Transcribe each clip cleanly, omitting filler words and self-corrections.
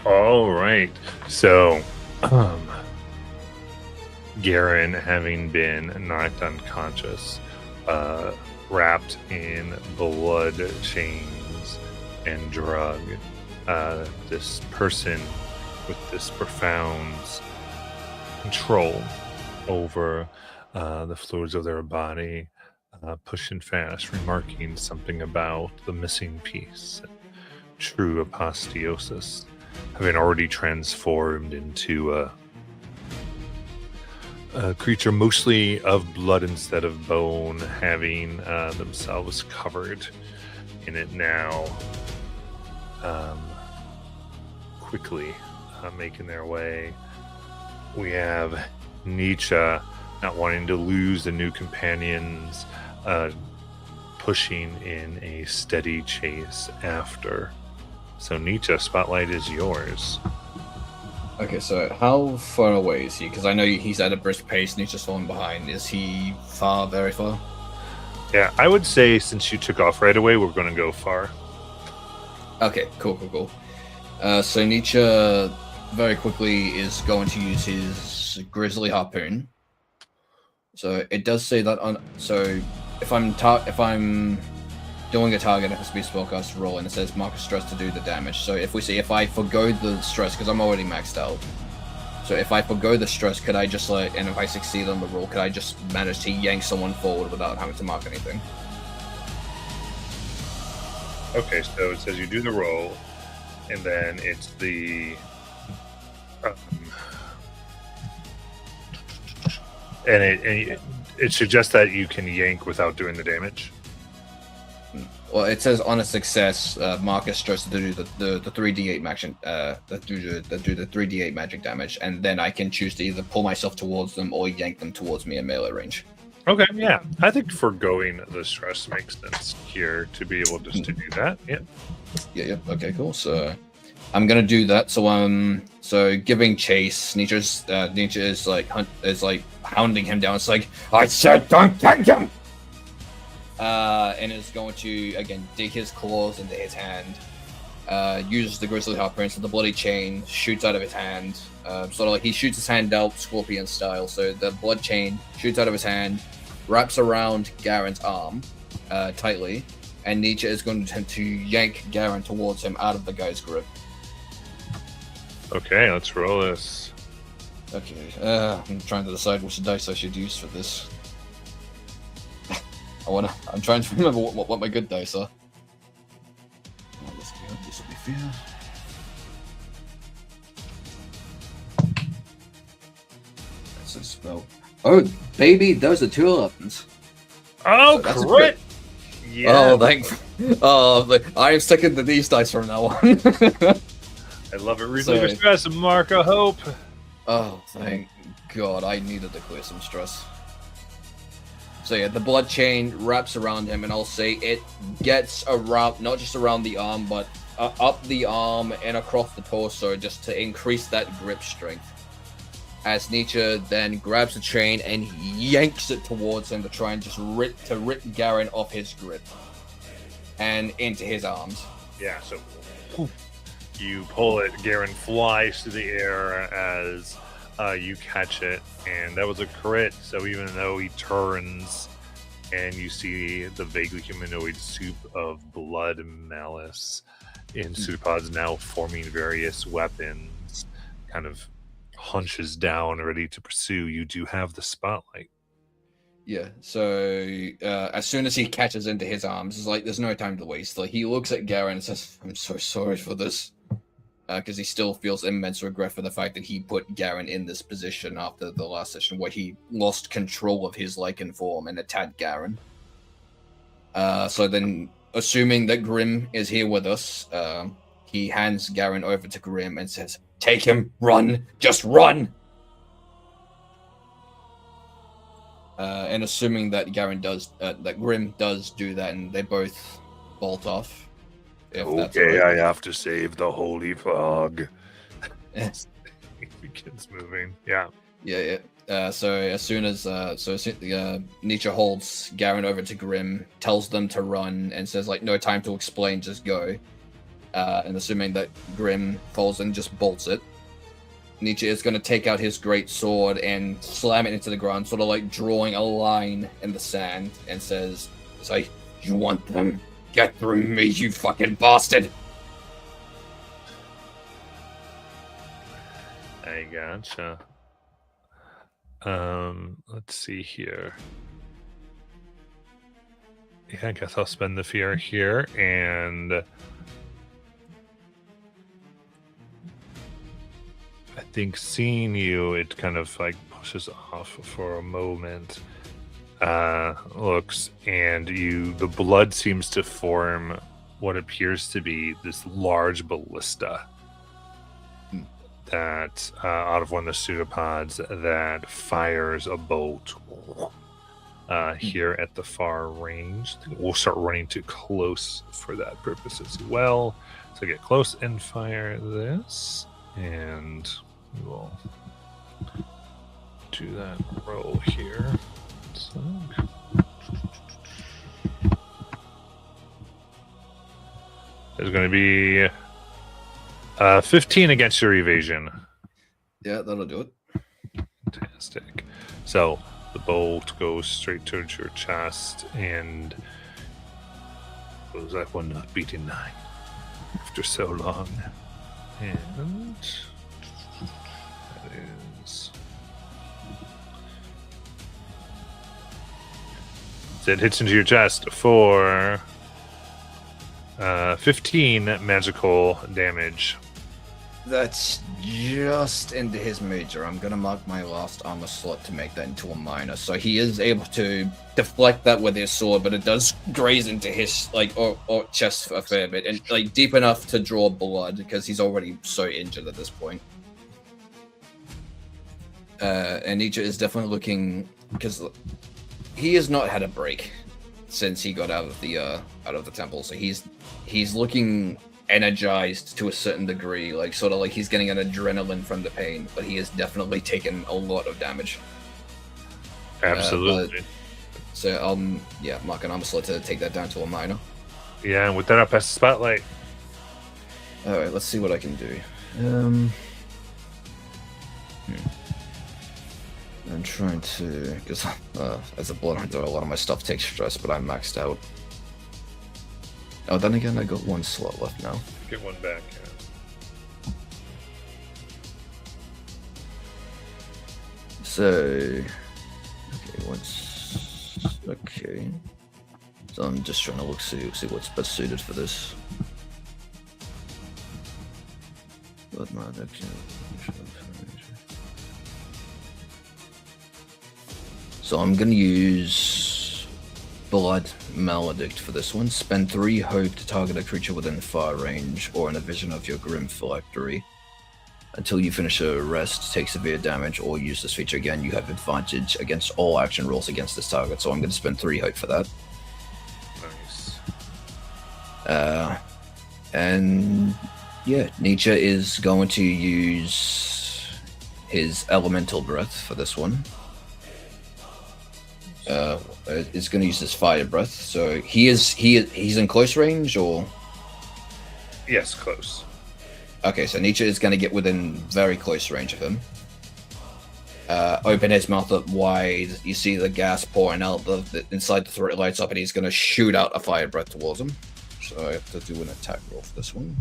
All right. So, um, Garen, having been knocked unconscious, uh, wrapped in blood chains and drug, this person with this profound control over the fluids of their body, pushing fast, remarking something about the missing piece, true apotheosis, having already transformed into a creature mostly of blood instead of bone, having themselves covered in it now, um, quickly making their way. We have Nietzsche not wanting to lose the new companions, pushing in a steady chase after. So Nietzsche, spotlight is yours. Okay, so how far away is he? Because I know he's at a brisk pace and he's just falling behind. Is he far, very far? Yeah, I would say since you took off right away, we're going to go far. Okay, cool. So Nietzsche very quickly is going to use his Grizzly Harpoon. So it does say that on. So if I'm doing a target, it has to be a spellcast roll, and it says mark a stress to do the damage. So if I forgo the stress, because I'm already maxed out. So if I forgo the stress, could I just and if I succeed on the roll, could I just manage to yank someone forward without having to mark anything? Okay, so it says you do the roll, and then it's the and it suggests that you can yank without doing the damage. Well, it says on a success, mark a stress to do the 3d8 magic, that do the 3d8 magic damage, and then I can choose to either pull myself towards them or yank them towards me in melee range. Okay, yeah, I think foregoing the stress makes sense here to be able just to do that. Yeah. Okay, cool. So I'm gonna do that. So giving chase, Nietzsche is like hounding him down. It's like, I said, don't take him. And is going to again dig his claws into his hand. Uses the Grizzly Harpoon, so the bloody chain shoots out of his hand. Sort of like he shoots his hand out, Scorpion style. So the blood chain shoots out of his hand, wraps around Garen's arm tightly, and Nietzsche is going to attempt to yank Garen towards him out of the guy's grip. Okay, let's roll this. Okay, I'm trying to decide which dice I should use for this. I'm trying to remember what my good dice are. This will be fair. That's a spell. Oh, baby, those are 2 11s. Oh, so crit! Yeah. Oh, I am sticking to these dice from now on. I love it. Relieve stress and mark a hope. Oh, thank God. I needed to clear some stress. So yeah, the blood chain wraps around him, and I'll say it gets around, not just around the arm, but up the arm and across the torso, just to increase that grip strength. As Nietzsche then grabs the chain and yanks it towards him to try and just rip Garen off his grip and into his arms. Yeah, so you pull it, Garen flies through the air as you catch it, and that was a crit. So even though he turns and you see the vaguely humanoid soup of blood and malice in pseudopods now forming various weapons, kind of hunches down ready to pursue, you do have the spotlight. Yeah, so as soon as he catches into his arms, it's like there's no time to waste. Like he looks at Garen and says, I'm so sorry for this. Because he still feels immense regret for the fact that he put Garen in this position after the last session where he lost control of his Lycan form and attacked Garen. So then, assuming that Grim is here with us, he hands Garen over to Grim and says, take him, run, just run! And assuming that that Grim does do that and they both bolt off. Okay, right. I have to save the holy fog. He begins moving. Yeah. So as soon as Nietzsche holds Garen over to Grim, tells them to run, and says like, "No time to explain, just go." and assuming that Grim falls and just bolts it, Nietzsche is going to take out his great sword and slam it into the ground, sort of like drawing a line in the sand, and says, "You want them? Get through me, you fucking bastard!" I gotcha. Let's see here. Yeah, I guess I'll spend the fear here, and I think seeing you, it kind of like pushes off for a moment. Looks, and the blood seems to form what appears to be this large ballista that out of one of the pseudopods that fires a bolt here at the far range. We'll start running too close for that purpose as well. So get close and fire this, and we will do that roll here. So there's going to be 15 against your evasion. Yeah, that'll do it. Fantastic. So the bolt goes straight towards your chest and goes like one not beating 9 after so long. And that is... It hits into your chest for 15 magical damage. That's just into his major. I'm gonna mark my last armor slot to make that into a minor. So he is able to deflect that with his sword, but it does graze into his or chest a fair bit, and like deep enough to draw blood because he's already so injured at this point. And Nietzsche is definitely looking, because he has not had a break since he got out of the temple. So he's looking energized to a certain degree, like sort of like he's getting an adrenaline from the pain, but he has definitely taken a lot of damage. Absolutely. Mark an armor slot to take that down to a minor. Yeah, and with that, I'll pass the spotlight. All right, let's see what I can do. I'm trying to, because as a blood hunter, a lot of my stuff takes stress, but I'm maxed out. Oh, then again, I got one slot left now. Get one back, yeah. So, okay. So I'm just trying to see what's best suited for this. So I'm gonna use Blood Maledict for this one. Spend 3 hope to target a creature within fire range or in a vision of your Grim Phylactery. Until you finish a rest, take severe damage, or use this feature again, you have advantage against all action rolls against this target. So I'm going to spend 3 hope for that. Nice. And yeah, Nietzsche is going to use his Elemental Breath for this one. Is going to use his Fire Breath. So he's in close range, or? Yes, close. Okay, so Nietzsche is going to get within very close range of him. Open his mouth up wide. You see the gas pouring out. Inside the throat lights up, and he's going to shoot out a fire breath towards him. So I have to do an attack roll for this one.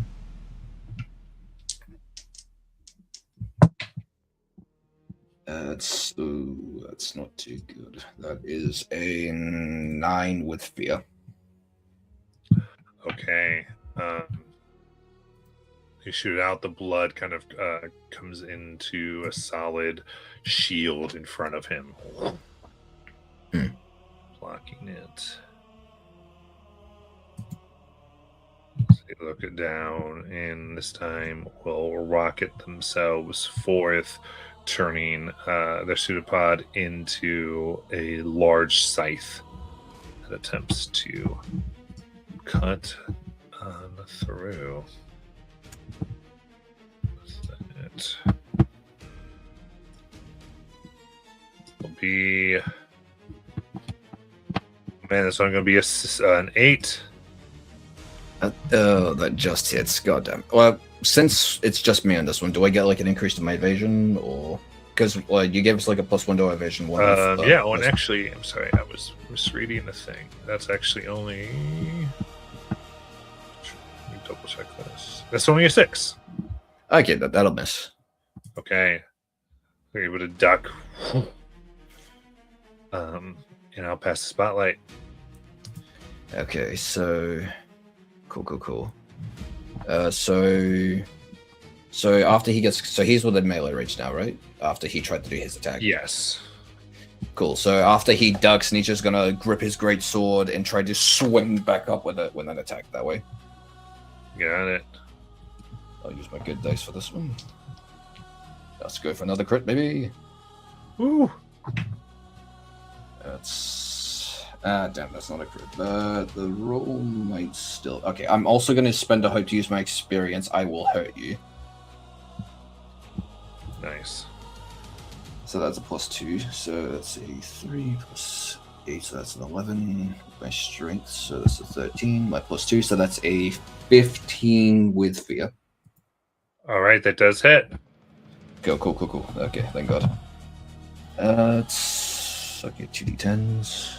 That's not too good. That is a 9 with fear. Okay. You shoot out, the blood kind of comes into a solid shield in front of him, blocking it. They look it down, and this time will rocket themselves forth, turning their pseudopod into a large scythe that attempts to cut through. It will be, man, this one going to be an 8. That just hits. Goddamn. Well, since it's just me on this one, do I get like an increase to my evasion, or because you gave us like a +1 to our evasion? Yeah. Oh, and actually, I'm sorry, I was misreading the thing. That's actually only. Let me double check this. That's only a 6. Okay, that'll miss. Okay. We're able to duck. And I'll pass the spotlight. Okay, so cool. So after he gets, so he's within melee range now, right? After he tried to do his attack. Yes. Cool. So after he ducks, Nietzsche's gonna grip his great sword and try to swing back up with it with an attack that way. Got it. I'll use my good dice for this one. Let's go for another crit, baby. Woo! That's damn, that's not a crit. The roll might still. Okay, I'm also gonna spend a hope to use my experience. I will hurt you. Nice. So that's a +2. So that's a 3 + 8. So that's an 11. My strength. So that's a 13. My +2. So that's a 15 with fear. All right, that does hit. Cool. Okay, thank God. It's okay. 2d10s.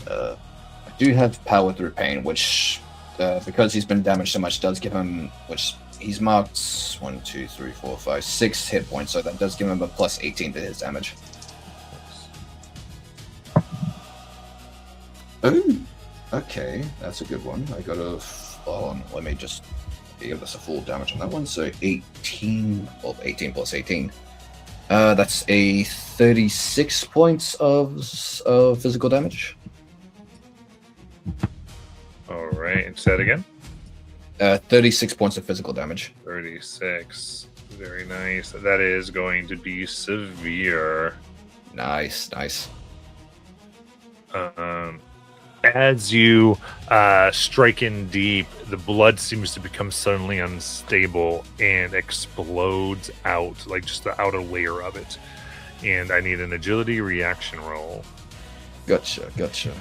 I do have power through pain, which because he's been damaged so much, does give him, which he's marked 1, 2, 3, 4, 5, 6 hit points, so that does give him a +18 to his damage. Oh, okay, that's a good one. I got a. Hold on, let me just give us a full damage on that one. So 18, well, 18 + 18. That's a 36 points of physical damage. All right, say that again. 36 points of physical damage. 36. Very nice. That is going to be severe. Nice. As you strike in deep, the blood seems to become suddenly unstable and explodes out, like just the outer layer of it. And I need an agility reaction roll. Gotcha. Okay.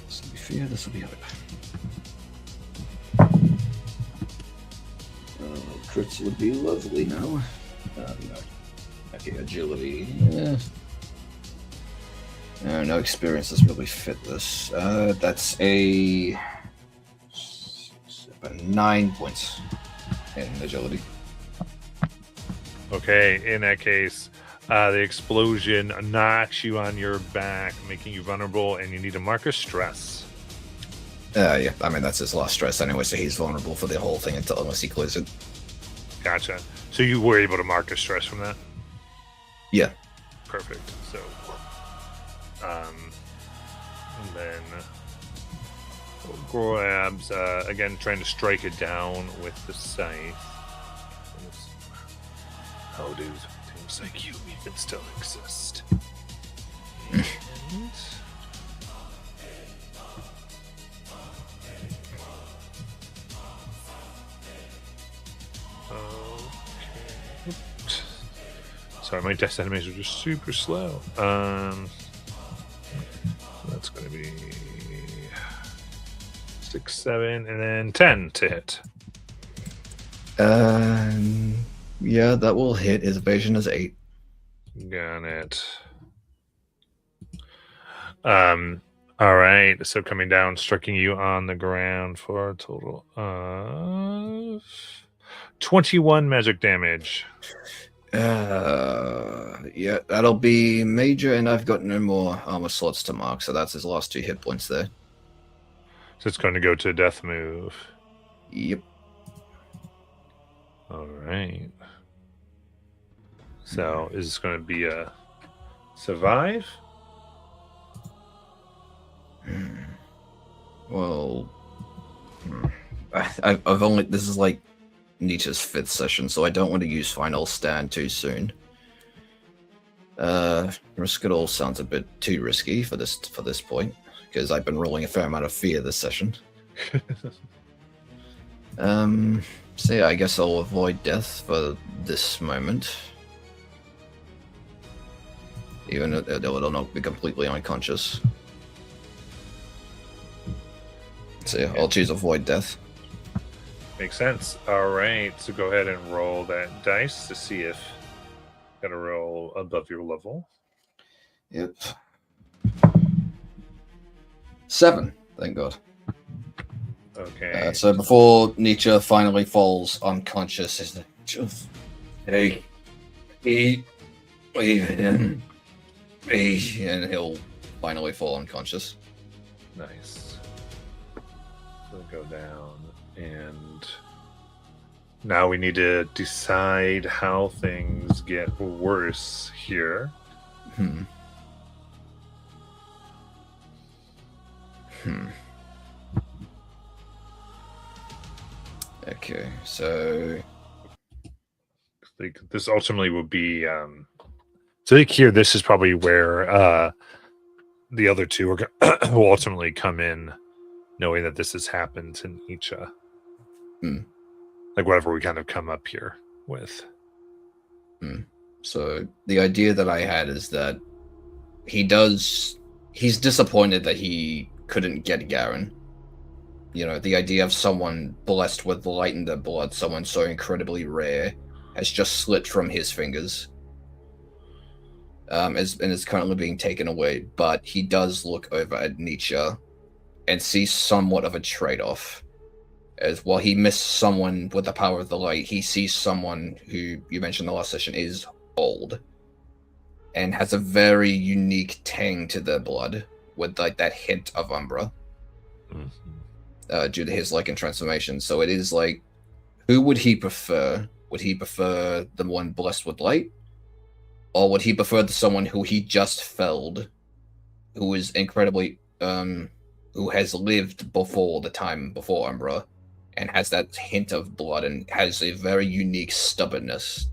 This will be fear, this will be hope. Crits would be lovely now. No. Okay, agility. No experience doesn't really fit this. That's a 9 points in agility. Okay, in that case, the explosion knocks you on your back, making you vulnerable, and you need to mark a stress. Yeah, I mean, that's his last stress anyway, so he's vulnerable for the whole thing unless he clears it. Gotcha. So you were able to mark a stress from that? Yeah. Perfect. So, and then grabs, again, trying to strike it down with the scythe. Oh, dude, things like you even still exist. And... okay. Sorry, my death animations are just super slow. That's going to be 6, 7, and then 10 to hit. Yeah, that will hit. His evasion is 8. Got it. All right. So coming down, striking you on the ground for a total of 21 magic damage. Yeah, that'll be major, and I've got no more armor slots to mark, so that's his last 2 hit points there. So it's going to go to death move. Yep. All right. So is this going to be a survive? Well, I've only, this is like Nietzsche's 5th session, so I don't want to use Final Stand too soon. Risk it all sounds a bit too risky for this point, because I've been rolling a fair amount of fear this session. So yeah, I guess I'll avoid death for this moment. even though it'll not be completely unconscious. So yeah, I'll choose avoid death. Makes sense. All right, so go ahead and roll that dice to see if you're gonna roll above your level. Yep. 7, thank God. Okay. So before Nietzsche finally falls unconscious, is just hey, and he'll finally fall unconscious. Nice. So go down, and now we need to decide how things get worse here. Okay, so Like this ultimately will be so I think here this is probably where the other two are will ultimately come in, knowing that this has happened to Nietzsche. Like whatever we kind of come up here with. So the idea that I had is that he's disappointed that he couldn't get Garen. You know, the idea of someone blessed with light in their blood, someone so incredibly rare, has just slipped from his fingers. And is currently being taken away. But he does look over at Nietzsche and sees somewhat of a trade-off. As while he missed someone with the power of the light, he sees someone who you mentioned in the last session is old and has a very unique tang to their blood with like that hint of Umbra. Due to his Lycan transformation. So it is like, who would he prefer? Would he prefer the one blessed with light? Or would he prefer the someone who he just felled, who is incredibly, who has lived before the time before Umbra, and has that hint of blood and has a very unique stubbornness?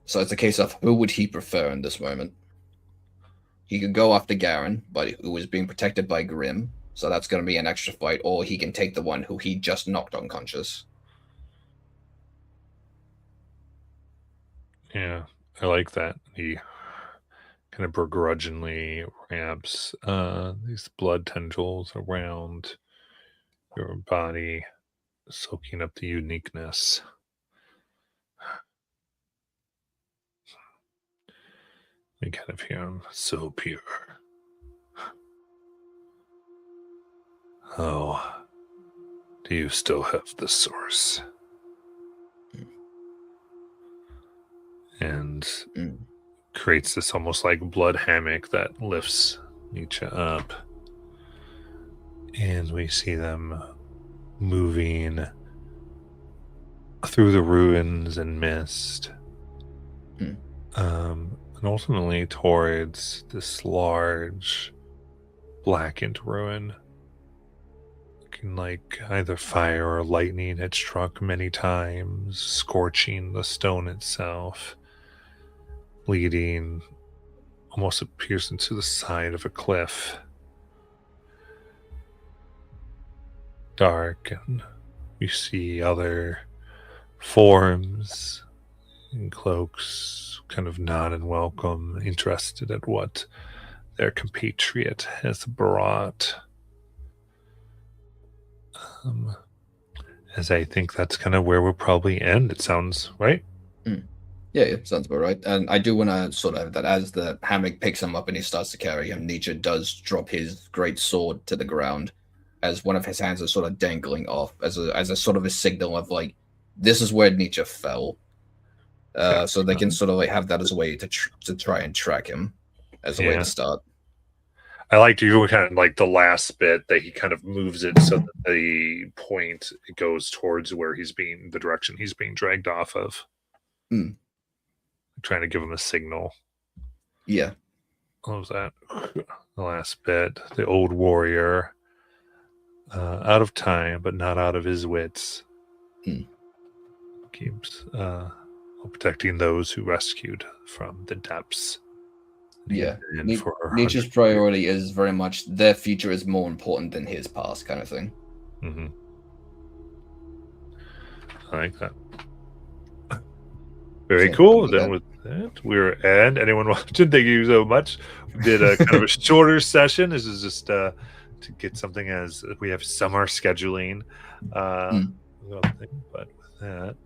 So it's a case of who would he prefer in this moment? He could go after Garen, but who is being protected by Grim, so that's going to be an extra fight, or he can take the one who he just knocked unconscious. Yeah, I like that. He kind of begrudgingly ramps these blood tendrils around your body, soaking up the uniqueness. We kind of hear him, so pure. Oh, do you still have the source? And creates this almost like blood hammock that lifts Nietzsche up. And we see them moving through the ruins and mist. And ultimately towards this large blackened ruin. Looking like either fire or lightning had struck many times, scorching the stone itself, leading almost appears into the side of a cliff. Dark, and you see other forms in cloaks kind of nod and welcome, interested at what their compatriot has brought. As I think that's kind of where we'll probably end. It sounds right. Yeah, sounds about right. And I do want to sort of that as the hammock picks him up and he starts to carry him, Nietzsche does drop his great sword to the ground as one of his hands is sort of dangling off as a sort of a signal of like, this is where Nietzsche fell. So they can sort of like have that as a way to try and track him as a way to start. I liked you kind of like the last bit that he kind of moves it so that the point goes towards where the direction he's being dragged off of. Trying to give him a signal. Yeah. What was that? The last bit. The old warrior, out of time, but not out of his wits. Keeps protecting those who rescued from the depths. Yeah. Nietzsche's priority is very much their future is more important than his past, kind of thing. I like that. Very So, cool. with Then that- with that, and anyone watching, thank you so much. We did a kind of a shorter session. This is just to get something as we have summer scheduling. But with that,